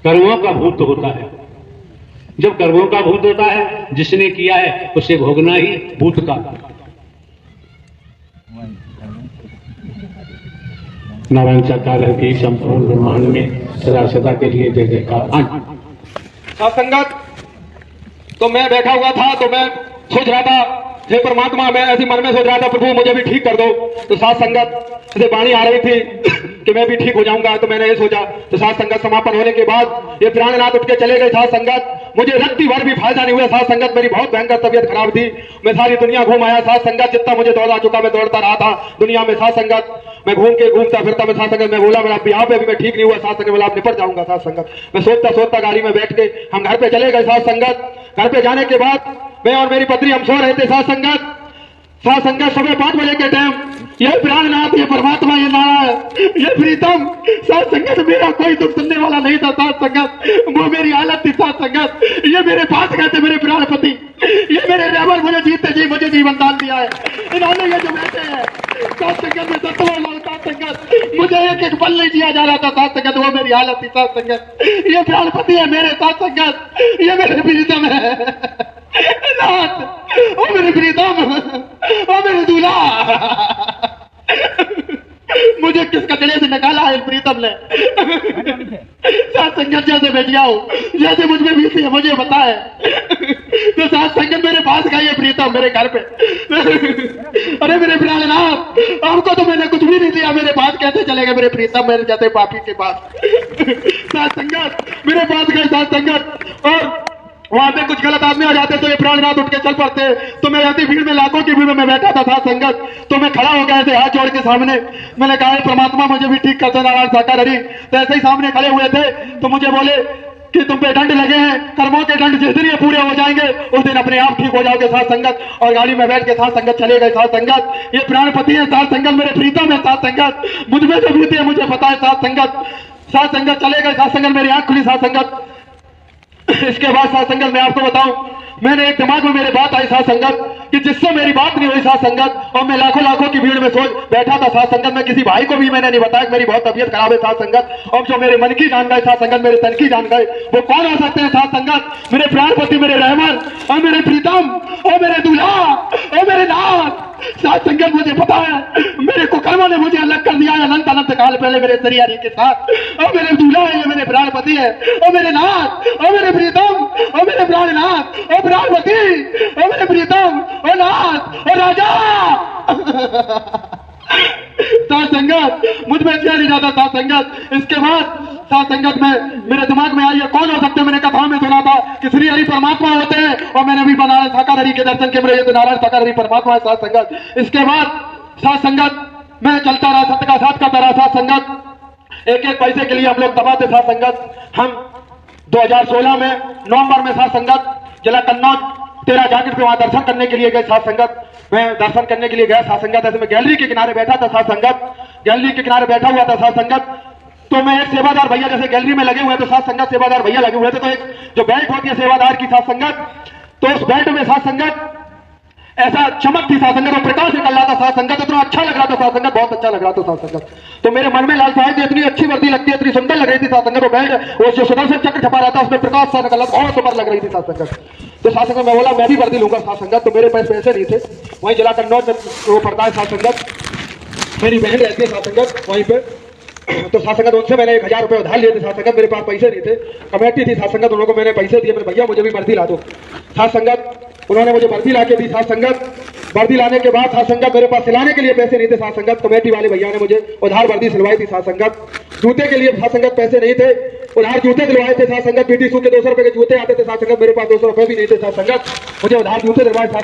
कर्मों का भूत होता है। जब कर्मों का भूत होता है, जिसने किया है उसे भोगना ही भूत का। नारायण सरकार की संपूर्ण ब्रह्मांड में सदा सदा के लिए जय जयकार। सत्संगत तो मैं बैठा हुआ था, तो मैं सोच रहा था, हे परमात्मा, मैं ऐसी मन में सोच रहा था, प्रभु मुझे भी ठीक कर दो। तो साथ संगत से वाणी आ रही थी कि मैं भी ठीक हो जाऊंगा, तो मैंने ये सोचा। तो साथ संगत समापन होने के बाद ये प्राणनाथ उठ के चले गए। साथ संगत मुझे रत्ती भर भी फायदा नहीं हुआ। साथ संगत मेरी बहुत भयंकर तबियत खराब थी। मैं सारी दुनिया घूम आया। साथ संगत जितना मुझे दौड़ा चुका, मैं दौड़ता रहा था दुनिया में। साथ संगत मैं घूमता फिरता मैं साथ संगत मैं बोला, मेरा यहाँ पे भी मैं ठीक नहीं हुआ। साथ संगत बोला, आप निपट जाऊंगा। साथ संगत मैं सोचता गाड़ी में बैठ के हम घर पे चले गए। साथ संगत घर पे जाने के बाद मैं और मेरी पत्नी हम सो रहे थे। साथ संगत सुबह 5 बजे के टाइम ये प्राणनाथ, ये परमात्मा, ये नारायण, ये प्रीतम, साथ संगत मेरा कोई दुख सुनने वाला नहीं था। साथ संगत वो मेरी हालत थी। साथ संगत ये मेरे पास गए थे, मेरे प्राणपति, ये मेरे ड्राइवर, मुझे जीते जी मुझे जीवन दान दिया है इन्होंने। ये जो बैठे हैं साथ संगत में साथ संगत मुझे एक पल नहीं जिया जा रहा था। साथ संगत वो मेरी हालत थी। साथ संगत ये प्राणपति है मेरे। साथ संगत ये मेरे प्रीतम है नाथ, ओ मेरे प्रीतम, ओ मेरे दूल्हा। मुझे किस कचड़े से निकाला है प्रीतम ने। साथ संगत जैसे बैठिया हो, जैसे मुझ में बीती है मुझे पता है। तो साथ संगत मेरे पास गई है प्रीतम मेरे घर पे। अरे मेरे प्राणनाथ, आपको तो मैंने कुछ भी नहीं दिया, मेरे पास कैसे चले गए मेरे प्रीतम, मेरे जाते पापी के पास। साथ संगत मेरे पास गए। साथ संगत और वहां पे कुछ गलत आदमी आ जाते तो ये प्राणनाथ उठ के चल पड़ते। तो मैं ऐसी भीड़ में, लाखों की भीड़ में मैं बैठा था। साथ संगत तो मैं खड़ा हो गया ऐसे हाथ जोड़ के सामने। मैंने कहा, परमात्मा मुझे भी ठीक करते नारायण साकार हरि। तो ऐसे ही सामने खड़े हुए थे। तो मुझे बोले कि तुम पे दंड लगे हैं, कर्मों के दंड जिस दिन ये पूरे हो जाएंगे उस दिन अपने आप ठीक हो जाओगे। साथ संगत और गाड़ी में बैठ के साथ संगत चले गए। साथ संगत ये प्राणपति है। साथ संगत मेरे प्रीतम है। साथ संगत मुझ में जो बीते है मुझे पता है। साथ संगत चले गए। साथ संगत मेरी आंख खुली। साथ संगत इसके बाद साथ संगत मैं आपको बताऊं, मैंने एक दिमाग में मेरे बात आई साथ संगत कि जिससे मेरी बात नहीं हुई। साथ संगत और मैं लाखों की भीड़ में सोच बैठा था। साथ संगत मैं किसी भाई को भी मैंने नहीं बताया कि मेरी बहुत तबियत खराब है। साथ संगत और जो मेरे मन की जान गए, साथ संगत मेरे तन की जान गए, वो कौन हो सकते हैं? साथ संगत मेरे प्राणपति, मेरे रहमान और मेरे प्रीतम और मेरे दूल्हा और मेरे नाथ। साथ संगत मुझे पता है, मेरे कुकर्मों ने मुझे अलग कर दिया है अनंत अनंत काल पहले मेरे शरीर के साथ। और मेरे दूल्हा है, ये मेरे प्राणपति है और मेरे नाथ और मेरे प्रीतम और मेरे प्राणनाथ और प्राणपति और मेरे प्रीतम और नाथ और राजा। साथ संगत मुझ में नहीं जाता। साथ संगत इसके बाद साथ संगत में मेरे दिमाग में आई है कौन हो सकते हैं। मैंने कथा में सुना था कि श्री हरि परमात्मा होते हैं और मैंने भी नारायण साकार हरि के दर्शन के मेरे नारायण साकार हरि परमात्मा है। साथ संगत इसके बाद साथ संगत मैं चलता रहा, सत्य का साथ करता रहा। साथ संगत एक पैसे के लिए हम लोग दबाते। साथ संगत हम 2016 में नवंबर में साथ संगत जिला कन्नौज 13 जाकेट पे वहां दर्शन करने के लिए गए। साथ संगत मैं दर्शन करने के लिए गया। साथ संगत ऐसे मैं गैलरी के किनारे बैठा था। साथ संगत गैलरी के किनारे बैठा हुआ था। साथ संगत तो मैं एक सेवादार भैया जैसे गैलरी में लगे हुए तो साथ संगत सेवादार भैया लगे हुए थे। तो एक जो बेल्ट होती है सेवादार की साथ संगत, तो उस बेल्ट में साथ संगत ऐसा चमक थी। साथ संगत और प्रकाश निकल रहा था। साथ संगत इतना अच्छा लग रहा था। साथ संगत बहुत अच्छा लग रहा था। साथ संगत तो मेरे मन में लालसा है कि इतनी अच्छी वर्दी लगती है, इतनी सुंदर लग रही थी। साथ संगत वो बेल्ट वो जो सुदर्शन चक्र छपा रहा था उसमें प्रकाश सा निकल रहा, बहुत सुंदर लग रही थी। साथ संगत तो साथ संगत मैं बोला मैं भी वर्दी लूंगा। साथ संगत तो मेरे पास पैसे नहीं थे। वहीं जिला कन्नौज में वो पड़ता है। साथ संगत मेरी बहन रहती है। साथ संगत वहीं पे तो साथ संगत उनसे मैंने 1000 रुपए उधार लिए थे। साथ संगत मेरे पास पैसे नहीं थे, कमेटी थी। साथ संगत उन लोगों को मैंने पैसे दिए, मेरे भैया मुझे भी वर्दी ला दो। साथ संगत उन्होंने मुझे वर्दी ला के दी। साथ संगत वर्दी लाने के बाद साथ संगत मेरे पास सिलाने के लिए पैसे नहीं थे। साथ संगत कमेटी वाले भैया ने मुझे उधार वर्दी सिलवाई थी। साथ संगत जूते के लिए साथ संगत पैसे नहीं थे, उधार जूते दिलवाए थे। साथ संगत पीटी सूट के 200 रुपए के जूते आते थे। साथ संगत मेरे पास 200 रुपए भी नहीं थे। साथ संगत मुझे उधार जूते दिलवाए। साथ